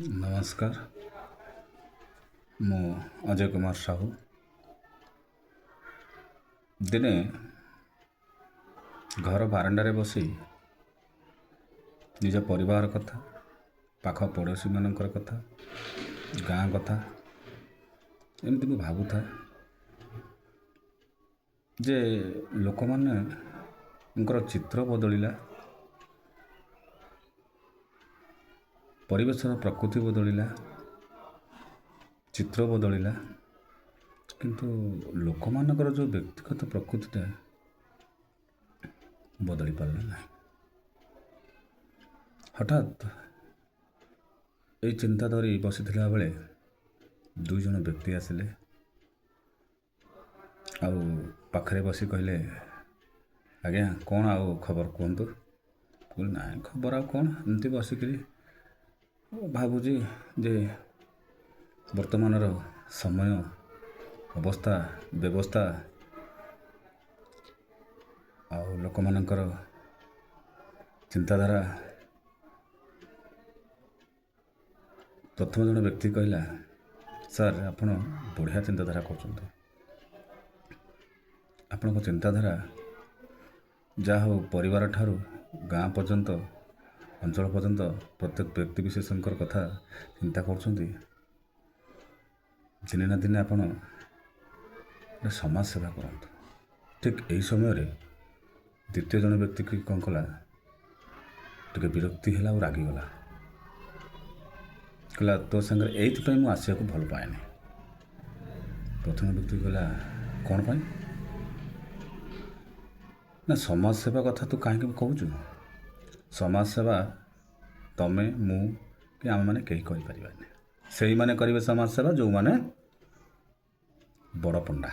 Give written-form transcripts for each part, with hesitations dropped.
नमस्कार। ମୁଁ ଅଜୟ କୁମାର ସାହୁ। ଦିନେ ଘର ବାରଣ୍ଡାରେ ବସି ନିଜ ପରିବାର କଥା, ପାଖ ପଡ଼ୋଶୀମାନଙ୍କର କଥା, ଗାଁ କଥା ଏମିତି ମୁଁ ଭାବୁଥାଏ ଯେ ଲୋକମାନଙ୍କର ଚିତ୍ର ବଦଳିଲା, ପରିବେଶର ପ୍ରକୃତି ବଦଳିଲା, ଚିତ୍ର ବଦଳିଲା, କିନ୍ତୁ ଲୋକମାନଙ୍କର ଯେଉଁ ବ୍ୟକ୍ତିଗତ ପ୍ରକୃତିଟା ବଦଳି ପାରିଲା ନାହିଁ। ହଠାତ୍ ଏଇ ଚିନ୍ତା ଧରି ବସିଥିଲା ବେଳେ ଦୁଇ ଜଣ ବ୍ୟକ୍ତି ଆସିଲେ ଆଉ ପାଖରେ ବସି କହିଲେ, ଆଜ୍ଞା କ'ଣ ଆଉ ଖବର କୁହନ୍ତୁ। କହିଲି ନାଇଁ ଖବର ଆଉ କ'ଣ, ଏମିତି ବସିକିରି ଭାବୁଛି ଯେ ବର୍ତ୍ତମାନର ସମୟ, ଅବସ୍ଥା, ବ୍ୟବସ୍ଥା ଆଉ ଲୋକମାନଙ୍କର ଚିନ୍ତାଧାରା। ପ୍ରଥମ ଜଣେ ବ୍ୟକ୍ତି କହିଲା, ସାର୍ ଆପଣ ବଢ଼ିଆ ଚିନ୍ତାଧାରା କରୁଛନ୍ତି। ଆପଣଙ୍କ ଚିନ୍ତାଧାରା ଯାହା ହଉ ପରିବାର ଠାରୁ ଗାଁ ପର୍ଯ୍ୟନ୍ତ, ଅଞ୍ଚଳ ପର୍ଯ୍ୟନ୍ତ ପ୍ରତ୍ୟେକ ବ୍ୟକ୍ତି ବିଶେଷଙ୍କର କଥା ଚିନ୍ତା କରୁଛନ୍ତି। ଦିନେ ନା ଦିନେ ଆପଣ ସମାଜ ସେବା କରନ୍ତୁ। ଠିକ୍ ଏହି ସମୟରେ ଦ୍ୱିତୀୟ ଜଣ ବ୍ୟକ୍ତି କ'ଣ କଲା, ଟିକେ ବିରକ୍ତି ହେଲା ଆଉ ରାଗିଗଲା। କହିଲା ତୋ ସାଙ୍ଗରେ ଏଇଥିପାଇଁ ମୁଁ ଆସିବାକୁ ଭଲ ପାଏନି। ପ୍ରଥମ ବ୍ୟକ୍ତି କହିଲା କ'ଣ ପାଇଁ? ନା ସମାଜ ସେବା କଥା ତୁ କାହିଁକି କହୁଛୁ? ସମାଜ ସେବା ତମେ, ମୁଁ କି ଆମେମାନେ କେହି କରିପାରିବାନି। ସେଇମାନେ କରିବେ ସମାଜ ସେବା ଯେଉଁମାନେ ବଡ଼ ପଣ୍ଡା।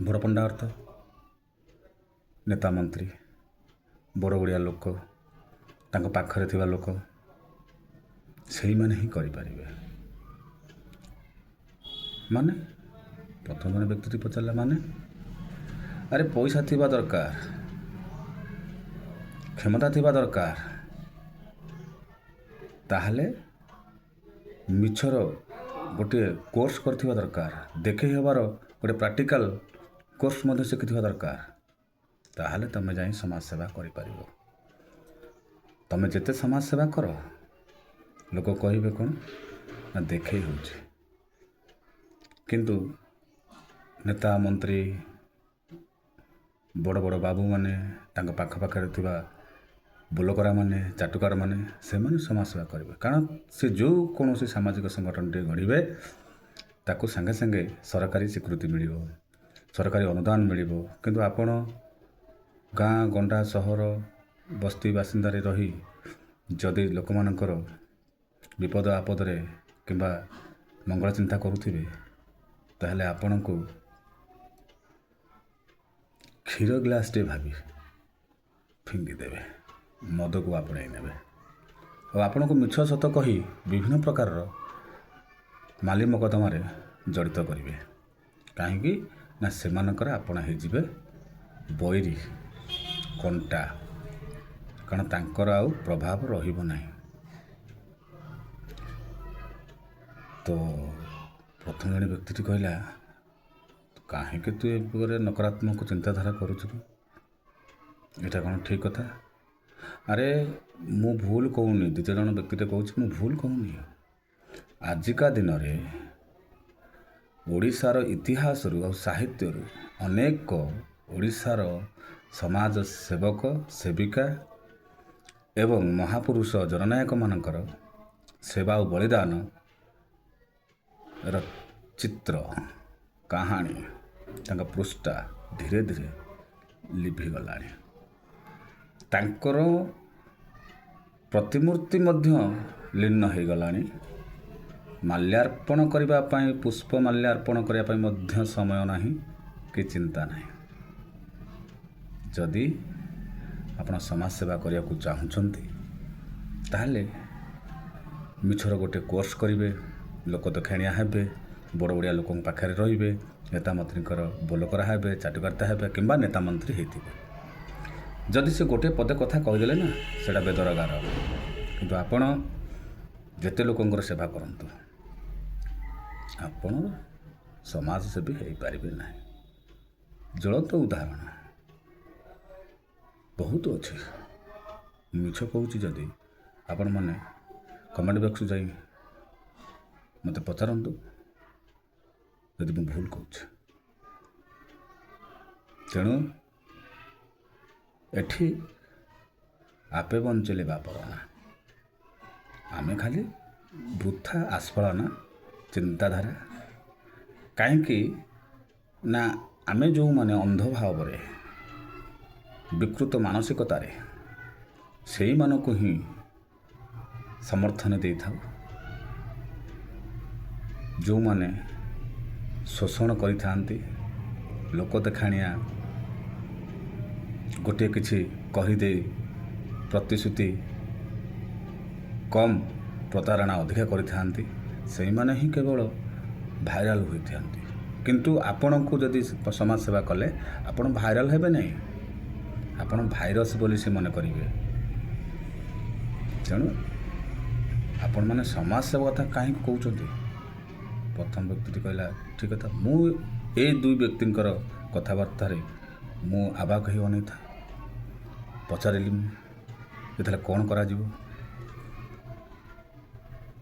ବଡ଼ ପଣ୍ଡା ଅର୍ଥ ନେତା, ମନ୍ତ୍ରୀ, ବଡ଼ ବଡ଼ିଆ ଲୋକ, ତାଙ୍କ ପାଖରେ ଥିବା ଲୋକ, ସେଇମାନେ ହିଁ କରିପାରିବେ। ମାନେ ପ୍ରଥମ ଜଣେ ବ୍ୟକ୍ତିଟି ପଚାରିଲା, ମାନେ ଆରେ ପଇସା ଥିବା ଦରକାର, କ୍ଷମତା ଥିବା ଦରକାର, ତାହେଲେ ମିଛର ଗୋଟିଏ କୋର୍ସ କରିଥିବା ଦରକାର, ଦେଖେଇ ହେବାର ଗୋଟେ ପ୍ରାକ୍ଟିକାଲ କୋର୍ସ ମଧ୍ୟ ଶିଖିଥିବା ଦରକାର, ତାହେଲେ ତୁମେ ଯାଇ ସମାଜ ସେବା କରିପାରିବ। ତୁମେ ଯେତେ ସମାଜ ସେବା କର, ଲୋକ କହିବେ କ'ଣ ନା ଦେଖେଇ ହେଉଛି। କିନ୍ତୁ ନେତା, ମନ୍ତ୍ରୀ, ବଡ଼ ବଡ଼ ବାବୁମାନେ, ତାଙ୍କ ପାଖ ପାଖରେ ଥିବା ବୁଲକରାମାନେ, ଚାଟୁକାରମାନେ, ସେମାନେ ସମାଜ ସେବା କରିବେ। କାରଣ ସେ ଯେଉଁ କୌଣସି ସାମାଜିକ ସଂଗଠନଟିଏ ଗଢ଼ିବେ, ତାକୁ ସାଙ୍ଗେ ସାଙ୍ଗେ ସରକାରୀ ସ୍ୱୀକୃତି ମିଳିବ, ସରକାରୀ ଅନୁଦାନ ମିଳିବ। କିନ୍ତୁ ଆପଣ ଗାଁ ଗଣ୍ଡା, ସହର, ବସ୍ତି ବାସିନ୍ଦାରେ ରହି ଯଦି ଲୋକମାନଙ୍କର ବିପଦ ଆପଦରେ କିମ୍ବା ମଙ୍ଗଳ ଚିନ୍ତା କରୁଥିବେ, ତାହେଲେ ଆପଣଙ୍କୁ କ୍ଷୀର ଗ୍ଲାସଟେ ଭାବି ଫିଙ୍ଗି ଦେବେ, ମଦକୁ ଆପଣେଇ ନେବେ ଆଉ ଆପଣଙ୍କୁ ମିଛ ସତ କହି ବିଭିନ୍ନ ପ୍ରକାରର ମାଲି ମକଦ୍ଦମାରେ ଜଡ଼ିତ କରିବେ। କାହିଁକି ନା ସେମାନଙ୍କର ଆପଣ ହେଇଯିବେ ବୈରୀ, କଣ୍ଟା। କାରଣ ତାଙ୍କର ଆଉ ପ୍ରଭାବ ରହିବ ନାହିଁ। ତ ପ୍ରଥମ ଜଣେ ବ୍ୟକ୍ତିଟି କହିଲା, କାହିଁକି ତୁ ଏ ପ୍ରକାର ନକାରାତ୍ମକ ଚିନ୍ତାଧାରା କରୁଛୁ? ଏଇଟା କ'ଣ ଠିକ୍ କଥା? ଆରେ ମୁଁ ଭୁଲ କହୁନି। ଦ୍ୱିତୀୟ ଜଣ ବ୍ୟକ୍ତିଟେ କହୁଛି, ମୁଁ ଭୁଲ କହୁନି। ଆଜିକା ଦିନରେ ଓଡ଼ିଶାର ଇତିହାସରୁ ଆଉ ସାହିତ୍ୟରୁ ଅନେକ ଓଡ଼ିଶାର ସମାଜ ସେବକ, ସେବିକା ଏବଂ ମହାପୁରୁଷ ଜନନାୟକମାନଙ୍କର ସେବା ଓ ବଳିଦାନର ଚିତ୍ର, କାହାଣୀ, ତାଙ୍କ ପୃଷ୍ଠା ଧୀରେ ଧୀରେ ଲିଭିଗଲାଣି। ତାଙ୍କର ପ୍ରତିମୂର୍ତ୍ତି ମଧ୍ୟ ଲୀନ ହୋଇଗଲାଣି। ମାଲ୍ୟାର୍ପଣ କରିବା ପାଇଁ, ପୁଷ୍ପ ମାଲ୍ୟାର୍ପଣ କରିବା ପାଇଁ ମଧ୍ୟ ସମୟ ନାହିଁ କି ଚିନ୍ତା ନାହିଁ। ଯଦି ଆପଣ ସମାଜ ସେବା କରିବାକୁ ଚାହୁଁଛନ୍ତି, ତାହେଲେ ମିଛର ଗୋଟେ କୋର୍ସ କରିବେ, ଲୋକ ଦେଖାଣିଆ ହେବେ, ବଡ଼ ବଡ଼ିଆ ଲୋକଙ୍କ ପାଖରେ ରହିବେ, ନେତା ମନ୍ତ୍ରୀଙ୍କର ବୋଲକରା ହେବେ, ଚାଟୁକାରିତା ହେବେ କିମ୍ବା ନେତା ମନ୍ତ୍ରୀ ହେଇଥିବେ। ଯଦି ସେ ଗୋଟିଏ ପଦେ କଥା କହିଦେଲେ ନା, ସେଇଟା ବେଦର ଗାର। କିନ୍ତୁ ଆପଣ ଯେତେ ଲୋକଙ୍କର ସେବା କରନ୍ତୁ, ଆପଣ ସମାଜସେବୀ ହେଇପାରିବେ ନାହିଁ। ଜ୍ୱଳନ୍ତ ଉଦାହରଣ ବହୁତ ଅଛି। ମିଛ କହୁଛି ଯଦି ଆପଣମାନେ କମେଣ୍ଟ ବକ୍ସ ଯାଇ ମୋତେ ପଚାରନ୍ତୁ ଯଦି ମୁଁ ଭୁଲ କହୁଛି। ତେଣୁ ଏଠି ଆପେ ବଞ୍ଚିଲେ ବାପରଣା। ଆମେ ଖାଲି ବୃଥା ଆସ୍ଫଳନ ଚିନ୍ତାଧାରା, କାହିଁକି ନା ଆମେ ଯେଉଁମାନେ ଅନ୍ଧ ଭାବରେ ବିକୃତ ମାନସିକତାରେ ସେଇମାନଙ୍କୁ ହିଁ ସମର୍ଥନ ଦେଇଥାଉ। ଯେଉଁମାନେ ଶୋଷଣ କରିଥାନ୍ତି, ଲୋକ ଦେଖାଣିଆ ଗୋଟିଏ କିଛି କହିଦେଇ ପ୍ରତିଶ୍ରୁତି କମ୍ ପ୍ରତାରଣା ଅଧିକା କରିଥାନ୍ତି, ସେଇମାନେ ହିଁ କେବଳ ଭାଇରାଲ୍ ହୋଇଥାନ୍ତି। କିନ୍ତୁ ଆପଣଙ୍କୁ ଯଦି ସମାଜ ସେବା କଲେ ଆପଣ ଭାଇରାଲ୍ ହେବେ ନାହିଁ, ଆପଣ ଭାଇରସ୍ ବୋଲି ସେ ମନେ କରିବେ। ତେଣୁ ଆପଣମାନେ ସମାଜ ସେବା କଥା କାହିଁକି କହୁଛନ୍ତି? ପ୍ରଥମ ବ୍ୟକ୍ତିଟି କହିଲା ଠିକ୍ କଥା। ମୁଁ ଏଇ ଦୁଇ ବ୍ୟକ୍ତିଙ୍କର କଥାବାର୍ତ୍ତାରେ ମୁଁ ଅବାକ୍ ହେଇ ଅନେଇଥାଏ। ପଚାରିଲି ଏଥିରେ କ'ଣ କରାଯିବ?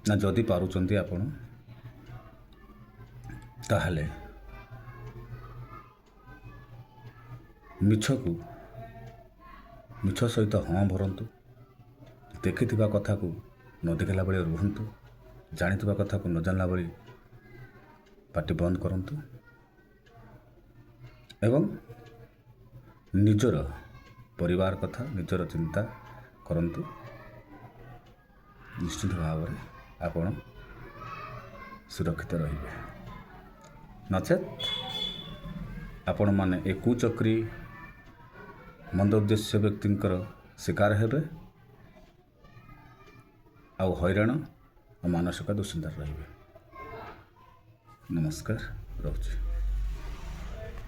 ନା ଯଦି ପାରୁଛନ୍ତି ଆପଣ ତାହେଲେ ମିଛ ସହିତ ହଁ ଭରନ୍ତୁ। ଦେଖିଥିବା କଥାକୁ ନ ଦେଖିଲା ଭଳି ରୁହନ୍ତୁ। ଜାଣିଥିବା କଥାକୁ ନ ଜାଣିଲା ଭଳି ପାଟି ବନ୍ଦ କରନ୍ତୁ ଏବଂ ନିଜର ପରିବାର କଥା, ନିଜର ଚିନ୍ତା କରନ୍ତୁ। ନିଶ୍ଚିତ ଭାବରେ ଆପଣ ସୁରକ୍ଷିତ ରହିବେ। ନଚେତ୍ ଆପଣମାନେ ଏ କୁଚକ୍ରୀ ମନ୍ଦ ଉଦ୍ଦେଶ୍ୟ ବ୍ୟକ୍ତିଙ୍କର ଶିକାର ହେବେ ଆଉ ହଇରାଣ ଓ ମାନସିକ ଦୁଶ୍ଚିନ୍ତାରେ ରହିବେ। ନମସ୍କାର, ରହୁଛି।